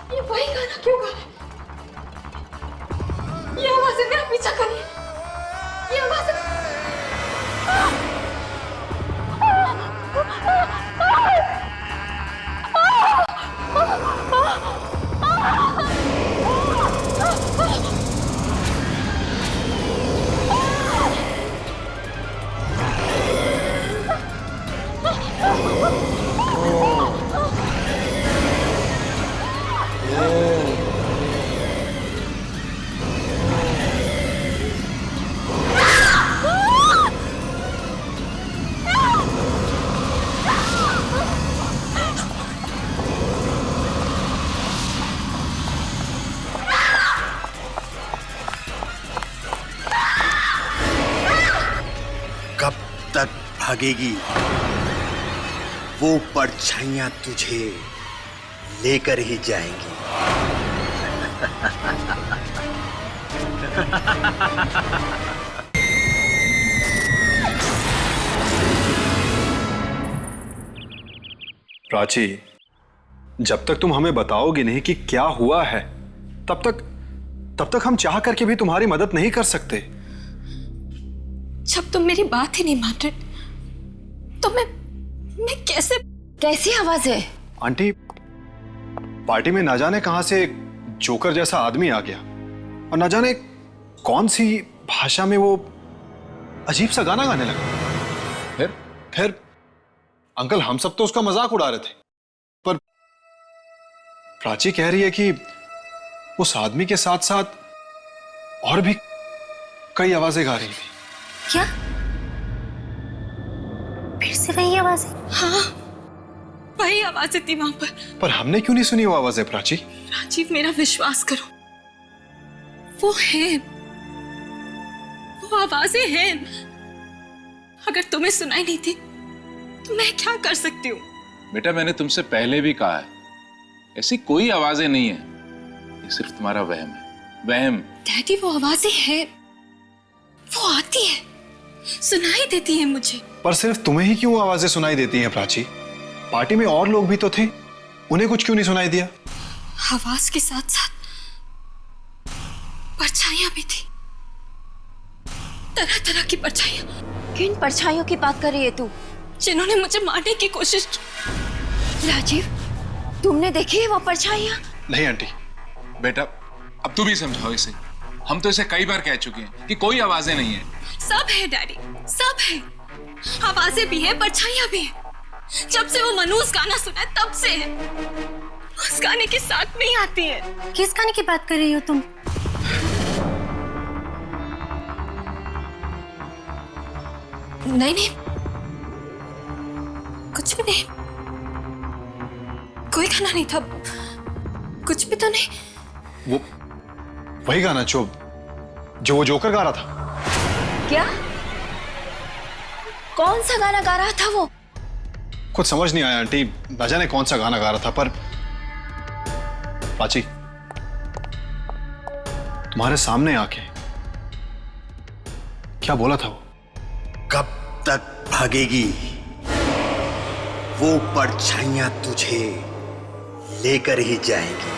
ये वही गाना क्यों गा रहा है? ये आवाजें मेरा पीछा कर रही है। ये आवाजें कब तक भागेगी? वो परछाइयां तुझे लेकर ही जाएंगी। प्राची, जब तक तुम हमें बताओगी नहीं कि क्या हुआ है, तब तक हम चाह करके भी तुम्हारी मदद नहीं कर सकते। जब तुम मेरी बात ही नहीं मान रहे तो मैं कैसी आवाज है? आंटी, पार्टी में ना जाने कहां से एक जोकर जैसा आदमी आ गया और ना जाने कौन सी भाषा में वो अजीब सा गाना गाने लगा। फिर अंकल, हम सब तो उसका मजाक उड़ा रहे थे, पर प्राची कह रही है कि उस आदमी के साथ साथ और भी कई आवाजें गा रही थी। क्या? फिर से वही आवाजें? हाँ, वही आवाजें थी वहां पर हमने क्यों नहीं सुनी वो आवाजें प्राची? राजीव, मेरा विश्वास करो, वो है, वो आवाजें हैं। अगर तुम्हें सुनाई नहीं थी तो मैं क्या कर सकती हूँ? बेटा, मैंने तुमसे पहले भी कहा है, ऐसी कोई आवाजें नहीं है, ये सिर्फ तुम्हारा वहम है, वहम। डैडी, वो आवाजें हैं, वो आती है, सुनाई देती है मुझे। पर सिर्फ तुम्हें ही क्यों आवाजें सुनाई देती हैं प्राची? पार्टी में और लोग भी तो थे, उन्हें कुछ क्यों नहीं सुनाई दिया? आवाज के साथ साथ परछाइयां भी थी, तरह तरह की परछाइयां। किन परछाइयों की बात कर रही है तू? जिन्होंने मुझे मारने की कोशिश की। राजीव, तुमने देखी है वो परछाइयां? नहीं आंटी। बेटा, अब तू भी समझाओ इसे, हम तो इसे कई बार कह चुके हैं कि कोई आवाजें नहीं है। सब है डैडी, सब है, आवाजें भी हैं, परछाइयां भी हैं। जब से वो मनूस गाना सुना है तब से है। उस गाने के साथ में ही आती है। किस गाने की बात कर रही हो तुम? नहीं, कुछ भी नहीं, कोई गाना नहीं था, कुछ भी तो नहीं। वो वही गाना जो वो जोकर गा रहा था। क्या? कौन सा गाना गा रहा था वो? कुछ समझ नहीं आया आंटी, न जाने कौन सा गाना गा रहा था। पर प्राची, तुम्हारे सामने आके क्या बोला था वो? कब तक भागेगी? वो परछाइयां तुझे लेकर ही जाएंगी।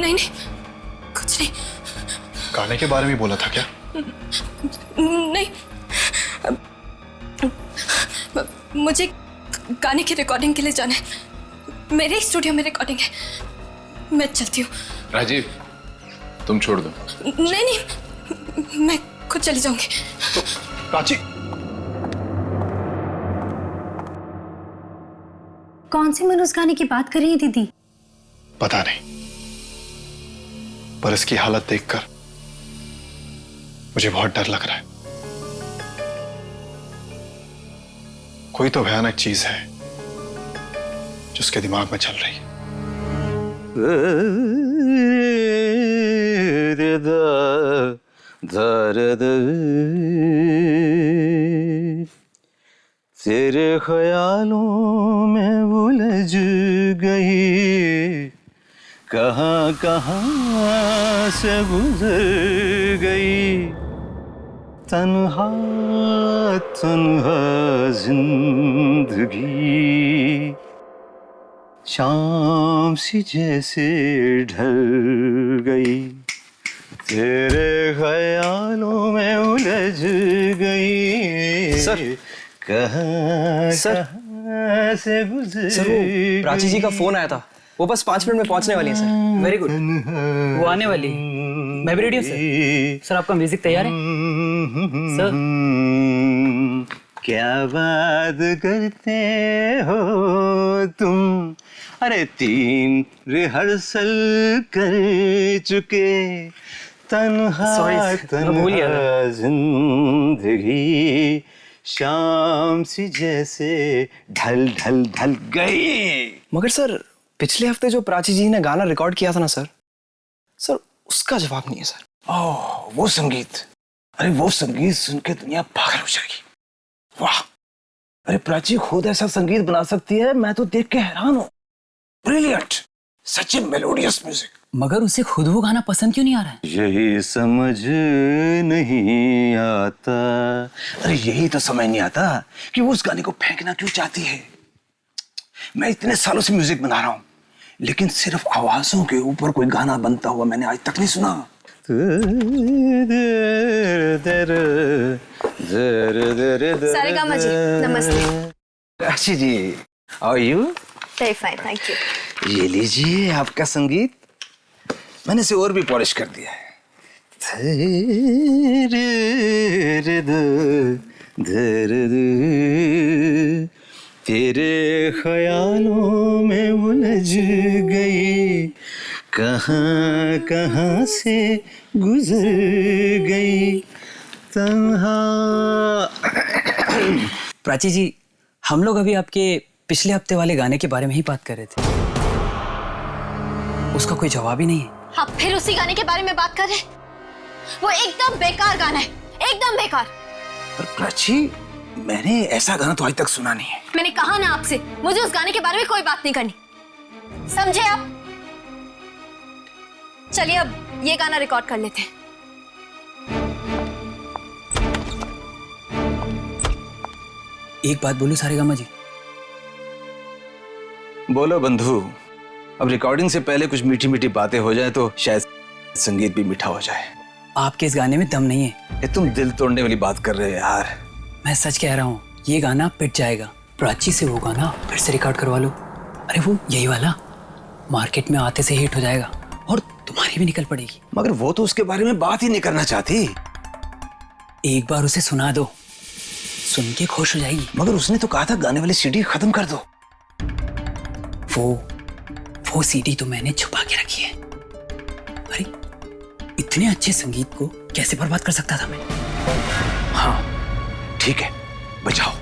नहीं, कुछ नहीं। गाने के बारे में बोला था क्या? नहीं, मुझे गाने की रिकॉर्डिंग के लिए जाना है, मेरे स्टूडियो में रिकॉर्डिंग है, मैं चलती हूँ। राजीव, तुम छोड़ दो। नहीं, मैं खुद चली जाऊंगी। तो प्राची, कौन सी मनोज गाने की बात कर रही है दीदी? पता नहीं, पर इसकी हालत देखकर मुझे बहुत डर लग रहा है। कोई तो भयानक चीज है जो उसके दिमाग में चल रही है। तेरे ख्यालों में उलझ गई, कहाँ कहाँ से गुजर गई, तन्हा तन्हा जिंदगी। शाम सी जैसे ढल गई, तेरे ख्यालों में उलझ गई। सर। कहाँ सर। कहाँ से गुजर सर वो प्राची जी का फोन आया था, वो बस 5 मिनट में पहुंचने वाली है सर। वेरी गुड, वो आने वाली है। मैं भी रेडी हूँ सर। सर आपका म्यूजिक तैयार है सर? क्या बात करते हो तुम, अरे 3 रिहर्सल कर चुके, तन्हा Sorry, मैं भूल गया तन्हा जिंदगी शाम सी जैसे ढल ढल ढल गई। मगर सर पिछले हफ्ते जो प्राची जी ने गाना रिकॉर्ड किया था ना सर, उसका जवाब नहीं है सर। ओह वो संगीत, अरे वो संगीत सुन के दुनिया पागल हो जाएगी। वाह, अरे प्राची खुद ऐसा संगीत बना सकती है, मैं तो देख के हैरान हूँ। ब्रिलियंट, सच में मेलोडियस म्यूजिक। मगर उसे खुद वो गाना पसंद क्यों नहीं आ रहा है? यही समझ नहीं आता, अरे यही तो समझ नहीं आता कि वो उस गाने को फेंकना क्यों चाहती है। मैं इतने सालों से म्यूजिक बना रहा हूँ, लेकिन सिर्फ आवाजों के ऊपर कोई गाना बनता हुआ मैंने आज तक नहीं सुना। सारेगामा जी, नमस्ते। Rashi ji, how are you? Very fine, thank you. ये लीजिए आपका संगीत, मैंने इसे और भी पॉलिश कर दिया है। तेरे ख्यालों में उलझ गई, कहाँ कहाँ से गुजर गई, तन्हा। प्राची जी, हम लोग अभी आपके पिछले हफ्ते वाले गाने के बारे में ही बात कर रहे थे। उसका कोई जवाब ही नहीं है। आप फिर उसी गाने के बारे में बात कर रहे हैं? वो एकदम बेकार गाना है, एकदम बेकार। पर प्राची, मैंने ऐसा गाना तो आज तक सुना नहीं है। मैंने कहा ना आपसे, मुझे उस गाने के बारे में कोई बात नहीं करनी, समझे आप? चलिए अब ये गाना रिकॉर्ड कर लेते हैं। एक बात बोलूं सारेगामा जी? बोलो बंधु। अब रिकॉर्डिंग से पहले कुछ मीठी मीठी बातें हो जाए तो शायद संगीत भी मीठा हो जाए। आपके इस गाने में दम नहीं है। ये तुम दिल तोड़ने वाली बात कर रहे हो यार। मैं सच कह रहा हूँ, ये गाना पिट जाएगा। प्राची से वो गाना फिर से रिकॉर्ड करवा लो। अरे वो यही वाला मार्केट में आते से हिट हो जाएगा और तुम्हारी भी निकल पड़ेगी। मगर वो तो उसके बारे में बात ही नहीं करना चाहती। एक बार उसे सुना दो, सुन के खुश हो जाएगी। मगर उसने तो कहा था गाने वाली सीडी खत्म कर दो। वो सीडी तो मैंने छुपा के रखी है। अरे इतने अच्छे संगीत को कैसे बर्बाद कर सकता था मैं? हाँ ठीक है, बचाओ।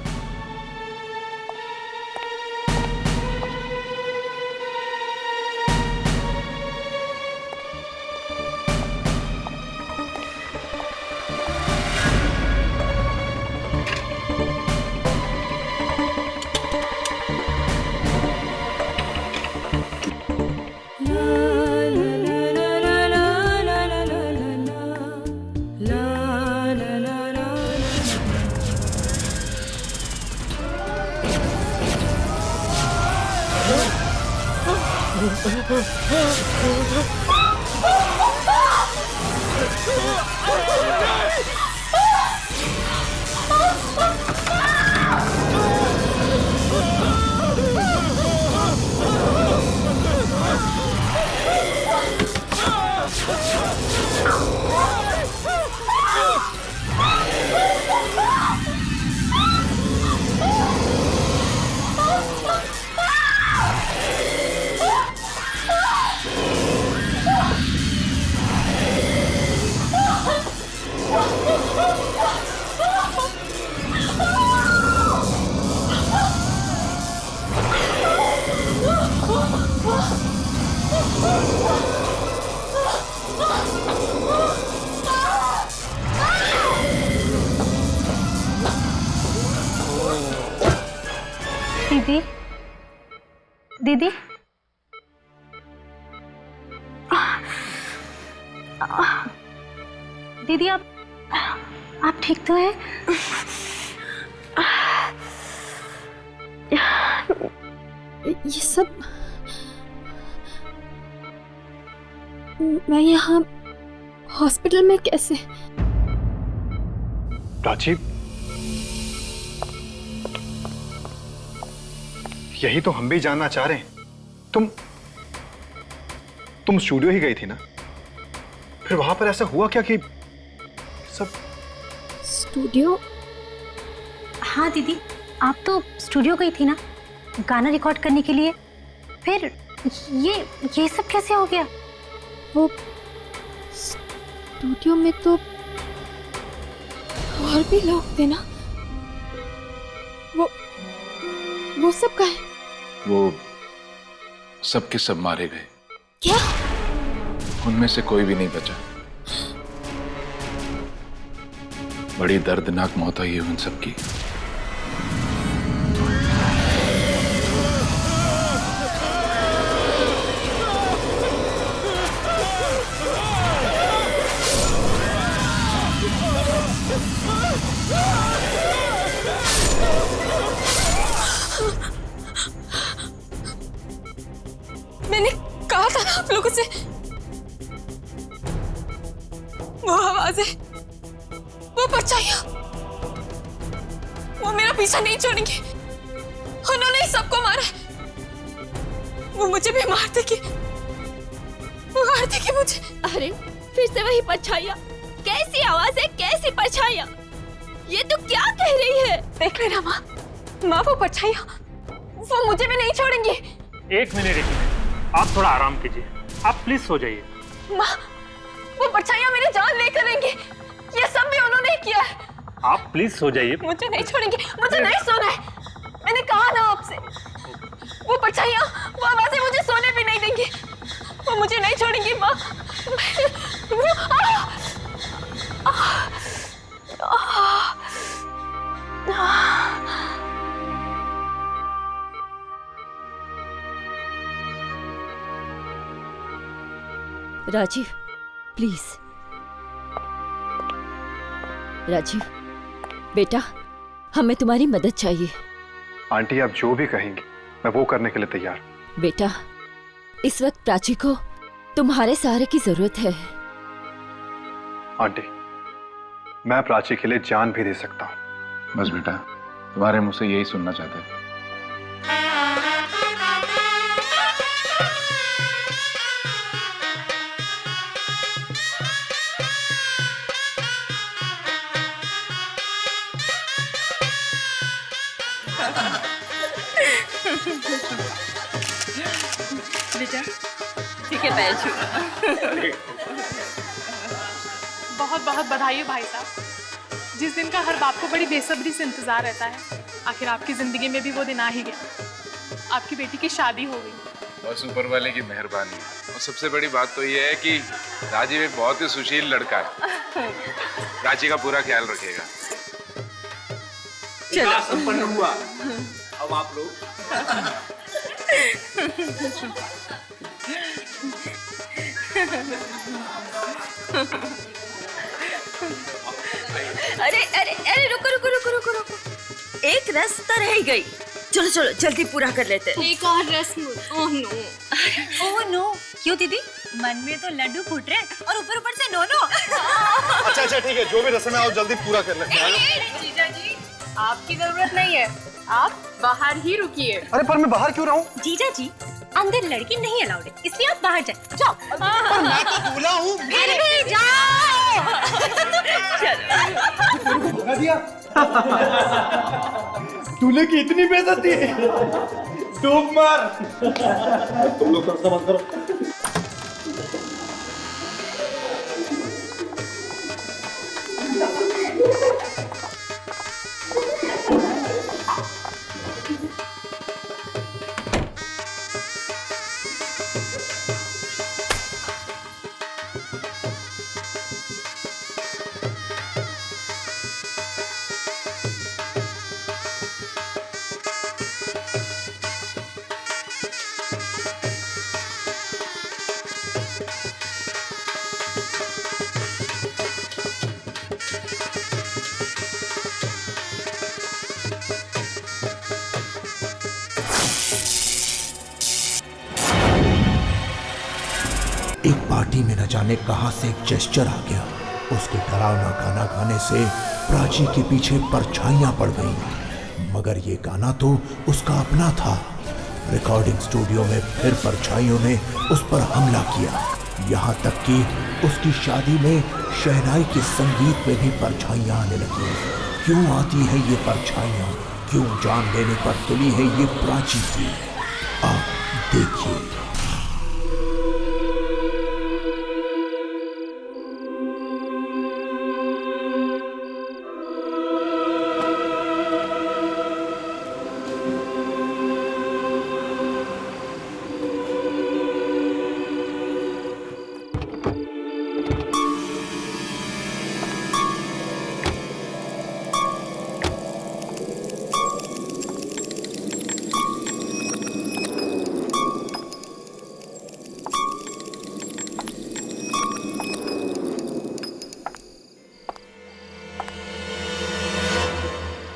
दीदी, दीदी, दीदी आप ठीक तो हैं? ये सब मैं यहाँ हॉस्पिटल में कैसे? प्राची, यही तो हम भी जानना चाह रहे हैं। तुम स्टूडियो ही गई थी ना? फिर वहां पर ऐसा हुआ क्या कि सब? स्टूडियो? हाँ दीदी, आप तो स्टूडियो गई थी ना गाना रिकॉर्ड करने के लिए। फिर ये सब कैसे हो गया? वो स्टूडियो में तो और भी लोग थे ना? वो सब कहाँ है? वो सब के सब मारे गए। क्या? उनमें से कोई भी नहीं बचा। बड़ी दर्दनाक मौत हुई है उन सबकी। मैंने कहा था ना आप लोगों से, वो आवाजें, वो परछाइयां, वो मेरा पीछा नहीं छोड़ेंगे। उन्होंने ही सबको मारा है। वो मुझे भी मार देगी मुझे। अरे फिर से वही परछाइयां। कैसी आवाज है, कैसी परछाइयां? ये तो क्या कह रही है? देख लेना माँ, वो परछाइयां, वो मुझे भी नहीं छोड़ेंगी। एक मिनट, आप थोड़ा आराम कीजिए। आप प्लीज सो जाइए। माँ, वो परछाइयां मेरी जान लेकर लेंगी। ये सब भी उन्होंने ही किया है। आप प्लीज सो जाइए। मुझे नहीं छोड़ेंगे, मुझे नहीं सोना है। मैंने कहा ना आपसे, वो परछाइयां, वो आवाजें मुझे सोने भी नहीं देंगी। वो मुझे नहीं छोड़ेंगी माँ। राजीव, प्लीज। राजीव बेटा, हमें तुम्हारी मदद चाहिए। आंटी, आप जो भी कहेंगी मैं वो करने के लिए तैयार। बेटा, इस वक्त प्राची को तुम्हारे सहारे की जरूरत है। आंटी, मैं प्राची के लिए जान भी दे सकता हूँ। बस बेटा, तुम्हारे मुंह से यही सुनना चाहते थे। बेटा, ठीक है, पैर छू। बहुत बहुत बधाई हो भाई साहब, जिस दिन का हर बाप को बड़ी बेसब्री से इंतजार रहता है। आखिर आपकी जिंदगी में भी वो दिन आ ही गया। आपकी बेटी की शादी हो गई। बस ऊपर वाले की मेहरबानी। और सबसे बड़ी बात तो ये है कि राजीव एक बहुत ही सुशील लड़का है। प्राची का पूरा ख्याल रखेगा। चलो, संपन्न हुआ। अब आप लोग अरे अरे अरे, रुको रुको रुको रुको रुको, एक रस तो रह ही गई। चलो चलो जल्दी पूरा कर लेते। एक और रस्म। Oh no. ओह नो, क्यों दीदी? मन में तो लड्डू फूट रहे और ऊपर ऊपर से नो नो। अच्छा ठीक है, जो भी रस्म है आप जल्दी पूरा कर लेते हैं। जीजा जी, आपकी जरूरत नहीं है, आप बाहर ही रुकिए। अरे पर मैं बाहर क्यों रहूं? जीजा जी, अंदर लड़की नहीं अलाउड है, इसलिए आप बाहर जाए। जाओ। पर मैं तो दूल्हा हूँ। फिर भी जाओ। भगा दिया। दूल्हे की इतनी बेइज्जती है। डूब मार। तुम लोग थोड़ा सा मत करो। एक पार्टी में न जाने कहां से एक जेस्चर आ गया। उसके डरावना गाना गाने से प्राची के पीछे परछाइयां पड़ गईं, मगर ये गाना तो उसका अपना था। रिकॉर्डिंग स्टूडियो में फिर परछाइयों ने उस पर हमला किया, यहाँ तक कि उसकी शादी में शहनाई के संगीत में भी परछाइयां आने लगी। क्यों आती है ये परछाइयां, क्यों जान लेने पर तुली है ये प्राची की, आप देखिए।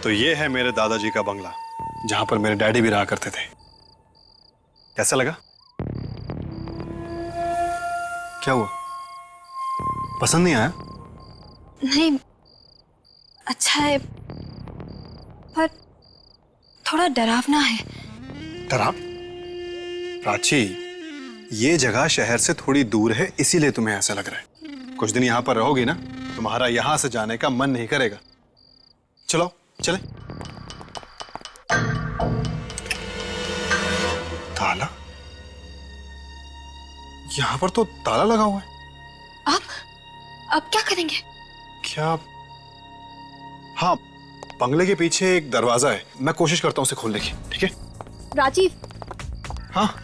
तो ये है मेरे दादाजी का बंगला, जहां पर मेरे डैडी भी रहा करते थे। कैसा लगा? क्या हुआ? पसंद नहीं आया? नहीं, अच्छा है पर थोड़ा डरावना है। डराव? प्राची, ये जगह शहर से थोड़ी दूर है, इसीलिए तुम्हें ऐसा लग रहा है। कुछ दिन यहां पर रहोगी ना, तुम्हारा यहां से जाने का मन नहीं करेगा। चलो चले। ताला? यहां पर तो ताला लगा हुआ है। अब क्या करेंगे? क्या? हाँ, बंगले के पीछे एक दरवाजा है, मैं कोशिश करता हूं उसे खोलने की। ठीक है राजीव? हाँ,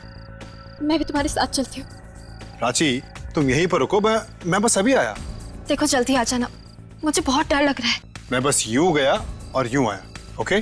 मैं भी तुम्हारे साथ चलती हूँ। प्राची, तुम यहीं पर रुको, मैं बस अभी आया। देखो जल्दी आ जाना, मुझे बहुत डर लग रहा है। मैं बस यूं गया और यूं आया। ओके?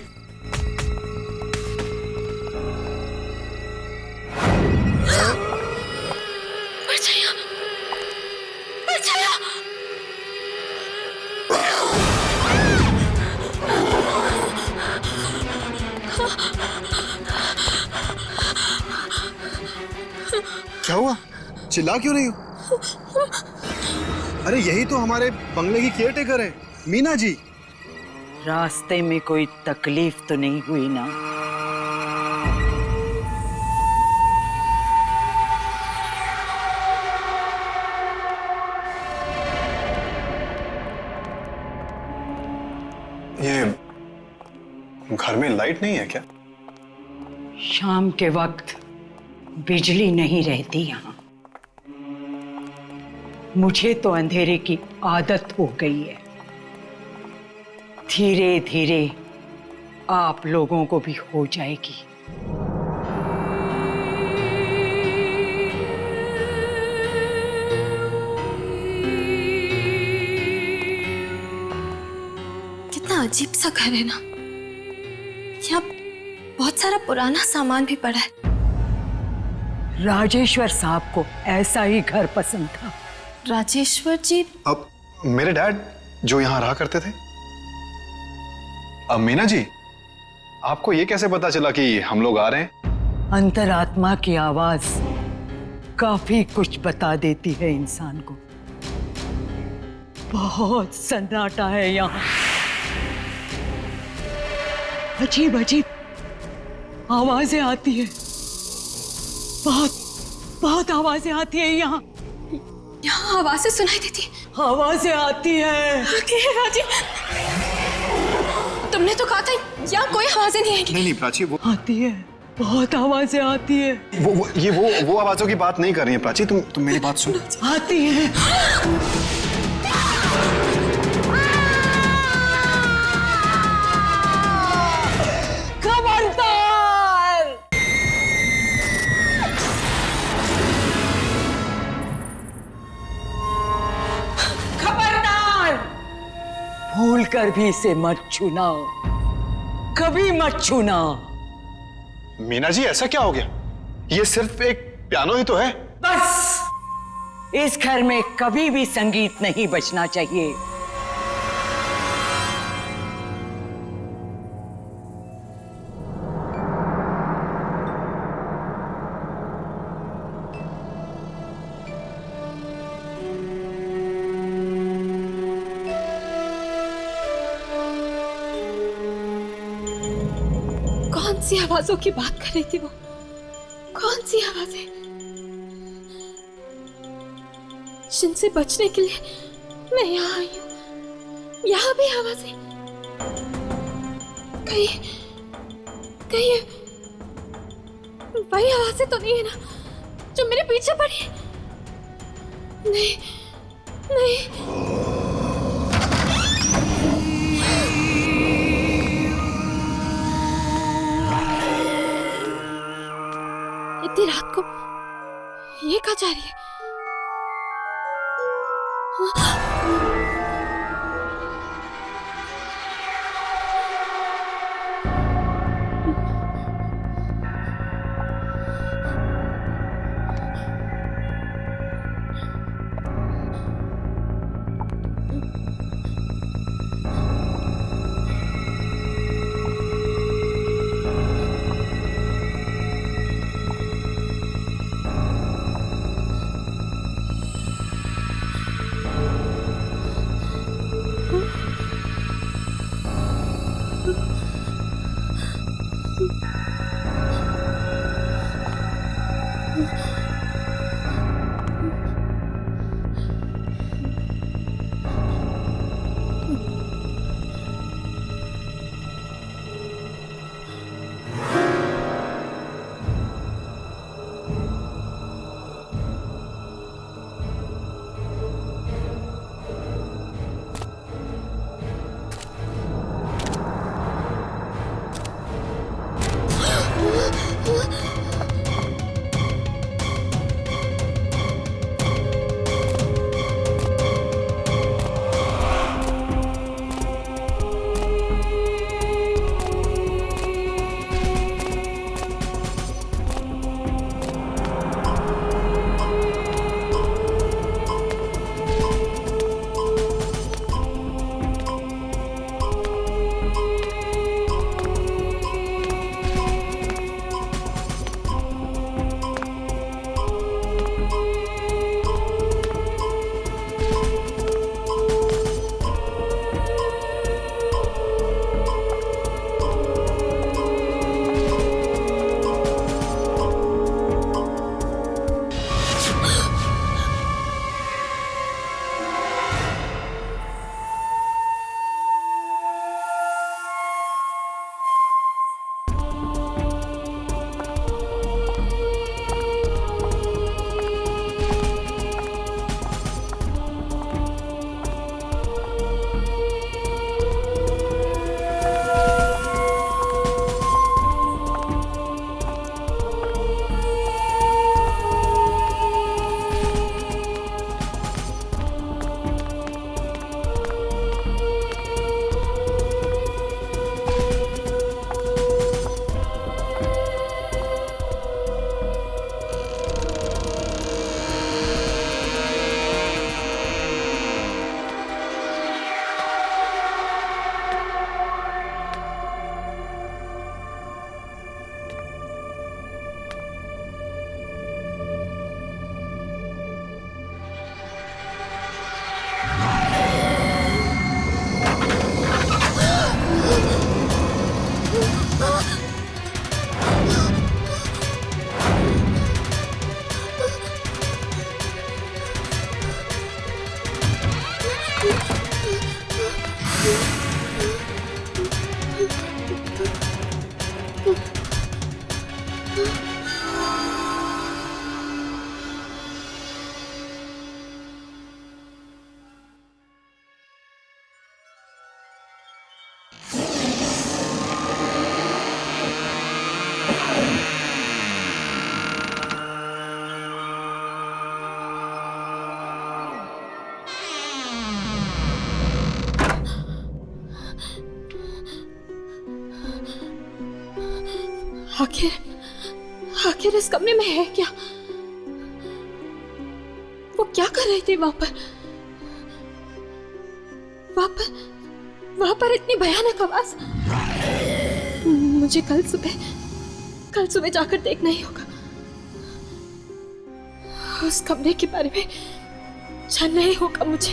क्या हुआ? चिल्ला क्यों रही हो? अरे यही तो हमारे बंगले की केयरटेकर है, मीना जी। रास्ते में कोई तकलीफ तो नहीं हुई ना? ये घर में लाइट नहीं है क्या? शाम के वक्त बिजली नहीं रहती यहाँ। मुझे तो अंधेरे की आदत हो गई है। धीरे धीरे आप लोगों को भी हो जाएगी। कितना अजीब सा घर है ना। यहाँ बहुत सारा पुराना सामान भी पड़ा है। राजेश्वर साहब को ऐसा ही घर पसंद था। राजेश्वर जी? अब मेरे डैड जो यहाँ रहा करते थे। अब मीना जी, आपको ये कैसे पता चला कि हम लोग आ रहे हैं? अंतरात्मा की आवाज काफी कुछ बता देती है इंसान को। बहुत सन्नाटा है यहाँ। अजीब अजीब आवाजें आती है। बहुत आवाजें आती है यहाँ। यहाँ आवाजें सुनाई देती? आवाजें आती है। आती है राजीव? तुमने तो कहा था यहाँ कोई आवाजें नहीं आएगी। नहीं प्राची, वो आती है, बहुत आवाजें आती है। वो आवाजों की बात नहीं कर रही है प्राची, तुम मेरी बात सुनो। आती है। खबरदार! खबरदार! भूल कर भी इसे मत छूना, कभी मत छूना। मीना जी, ऐसा क्या हो गया? ये सिर्फ एक पियानो ही तो है। बस, इस घर में कभी भी संगीत नहीं बजना चाहिए। सी आवाजों की बात कर रही थी वो? कौन सी आवाजें जिनसे बचने के लिए मैं यहाँ आई हूँ? यहाँ भी आवाजें, कहीं कहीं वही आवाजें तो नहीं है ना जो मेरे पीछे पड़ी है? नहीं नहीं, इतनी रात को ये कहाँ जा रही है? आखिर इस कमरे में है क्या? वो क्या कर रहे थे वहां पर इतनी भयानक आवाज? मुझे कल सुबह जाकर देखना ही होगा। उस कमरे के बारे में जानना ही होगा मुझे।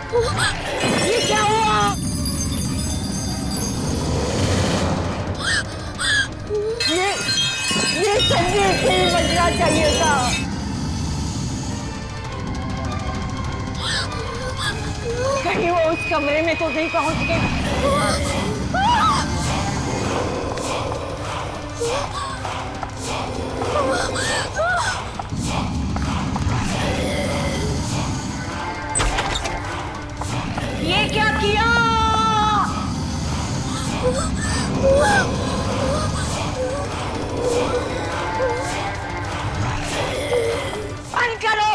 ये क्या हुआ? ये संगीत नहीं बजना चाहिए था। कहीं वो उस कमरे में तो नहीं पहुंच गई? ये क्या किया? बंद करो,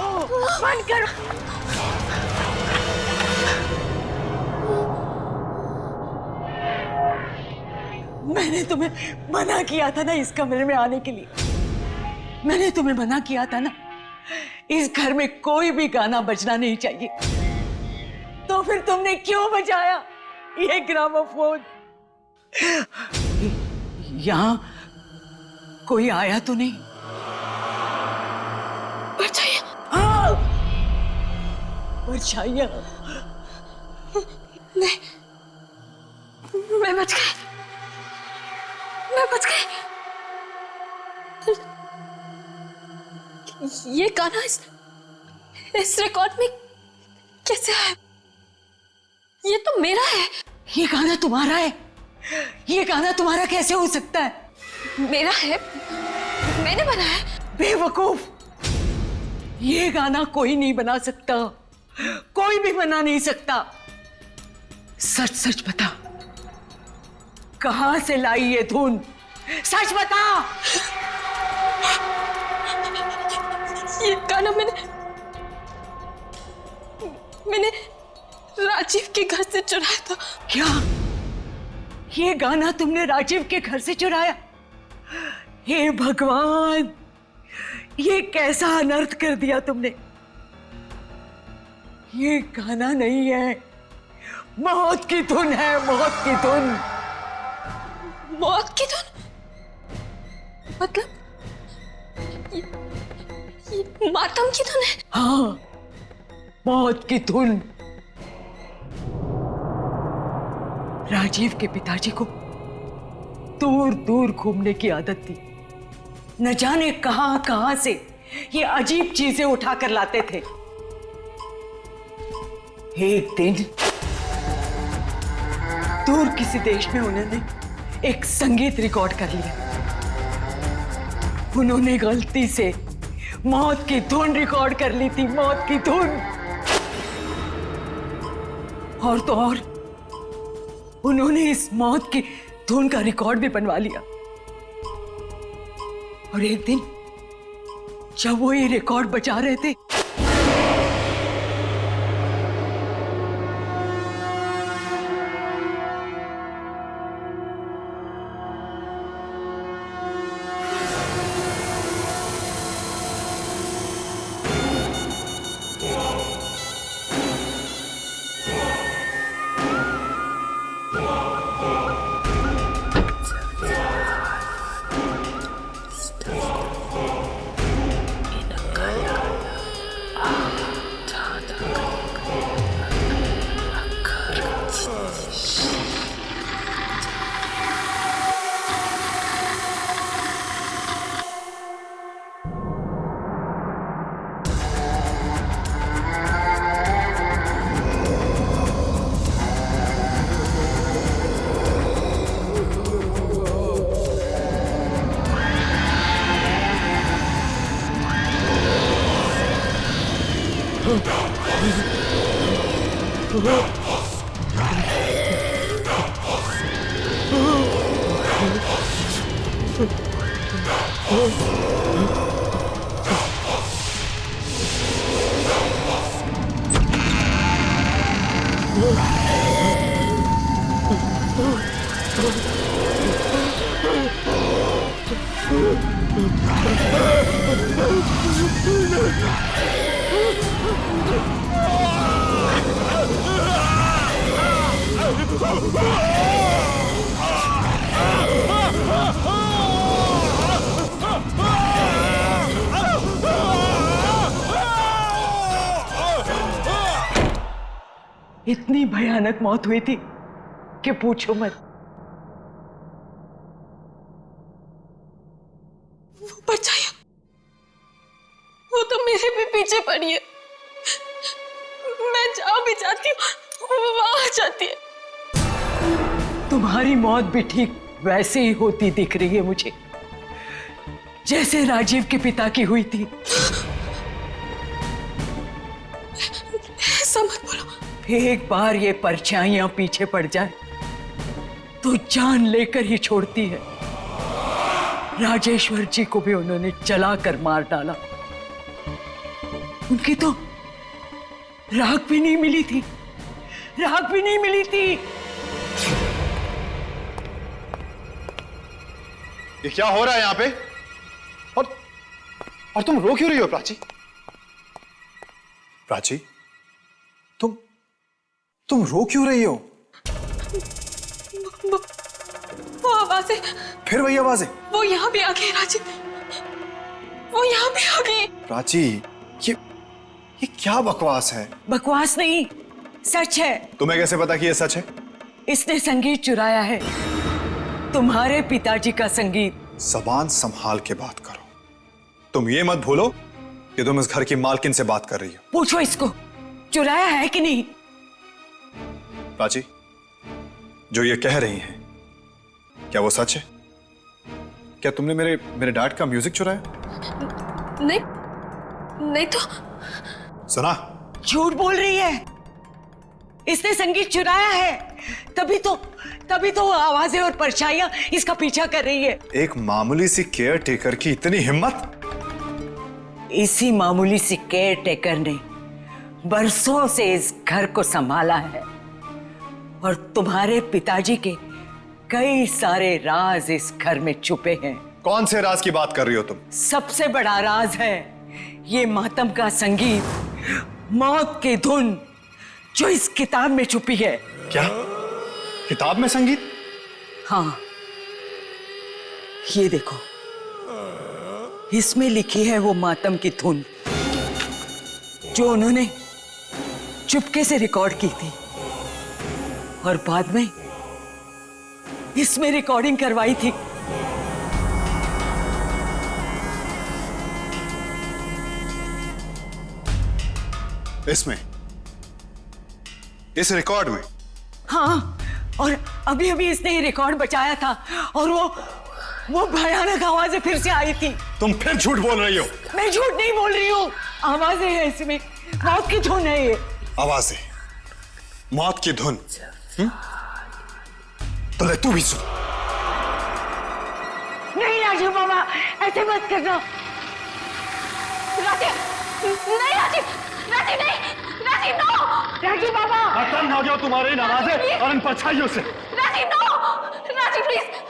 बंद करो। मैंने तुम्हें मना किया था ना इस कमरे में आने के लिए। मैंने तुम्हें मना किया था ना, इस घर में कोई भी गाना बजना नहीं चाहिए। तो फिर तुमने क्यों बजाया ये ग्रामोफोन? यहाँ कोई आया तो नहीं? परछाइयाँ। नहीं, मैं बच गई, मैं बच गई। ये गाना इस रिकॉर्ड में कैसे है? ये तो मेरा है। ये गाना तुम्हारा है? ये गाना तुम्हारा कैसे हो सकता है? मेरा है, मैंने बनाया है। बेवकूफ, ये गाना कोई नहीं बना सकता, कोई भी बना नहीं सकता। सच सच बता, कहां से लाई ये धुन? सच बता। ये गाना मैंने राजीव के घर से चुराया था। क्या? ये गाना तुमने राजीव के घर से चुराया? हे भगवान, ये कैसा अनर्थ कर दिया तुमने। ये गाना नहीं है, मौत की धुन है, मौत की धुन। मौत की धुन? मतलब ये मातम की धुन है? हाँ, मौत की धुन। राजीव के पिताजी को दूर दूर घूमने की आदत थी। न जाने कहां कहां से ये अजीब चीजें उठा कर लाते थे। एक दिन दूर किसी देश में उन्होंने एक संगीत रिकॉर्ड कर लिया। उन्होंने गलती से मौत की धुन रिकॉर्ड कर ली थी, मौत की धुन। और तो और उन्होंने इस मौत की धुन का रिकॉर्ड भी बनवा लिया। और एक दिन जब वो ये रिकॉर्ड बजा रहे थे, इतनी भयानक मौत हुई थी कि पूछो मत। वो परछाइयां, वो तो मेरे भी पीछे पड़ी है। मैं जहां भी जाती हूँ वो वहां आ जाती है। तुम्हारी मौत भी ठीक वैसे ही होती दिख रही है मुझे, जैसे राजीव के पिता की हुई थी। ऐसा मत बोलो। एक बार ये परछाइयां पीछे पड़ जाए तो जान लेकर ही छोड़ती है। राजेश्वर जी को भी उन्होंने जलाकर मार डाला। उनकी तो राख भी नहीं मिली थी, राख भी नहीं मिली थी। ये क्या हो रहा है यहाँ पे? और तुम रो क्यों रही हो प्राची? प्राची, तुम रो क्यों रही हो? वो आवाजें, फिर वही आवाजें? वो यहाँ भी आ गई राजीव, वो यहाँ भी आ गई। प्राची, ये क्या बकवास है? बकवास नहीं, सच है। तुम्हें कैसे पता कि ये सच है? इसने संगीत चुराया है, तुम्हारे पिताजी का संगीत। जबान संभाल के बात करो। तुम ये मत भूलो कि तुम इस घर की मालकिन से बात कर रही हो। पूछो इसको, चुराया है कि नहीं? प्राची, जो ये कह रही हैं, क्या वो सच है? क्या तुमने मेरे डैड का म्यूजिक चुराया? नहीं तो। सुना? झूठ बोल रही है, इसने संगीत चुराया है। तभी तो आवाजें और परछाइयां इसका पीछा कर रही है। एक मामूली सी केयर टेकर की इतनी हिम्मत? इसी मामूली सी केयर टेकर ने बरसों से इस घर को संभाला है और तुम्हारे पिताजी के कई सारे राज इस घर में छुपे हैं। कौन से राज की बात कर रही हो तुम? सबसे बड़ा राज है ये मातम का संगीत, मौत की धुन जो इस किताब में छुपी है। क्या किताब में संगीत? हाँ, ये देखो, इसमें लिखी है वो मातम की धुन जो उन्होंने चुपके से रिकॉर्ड की थी और बाद में इसमें रिकॉर्डिंग करवाई थी। इसमें, इस रिकॉर्ड में? हाँ, और अभी अभी इसने ये रिकॉर्ड बचाया था और वो भयानक आवाजें फिर से आई थी। तुम फिर झूठ बोल रही हो। मैं झूठ नहीं बोल रही हूँ, आवाजें हैं इसमें, मौत की धुन है ये। आवाजें, मौत की धुन। तो ले तू भी सुन। नहीं राजीव बाबा, ऐसे मत करना। राजीव नहीं, राजीव नहीं, राजीव नो, राजीव बाबा। खत्म हो गया तुम्हारी नवाज़ें और इन परछाइयों से। Rajiv no, Rajiv please.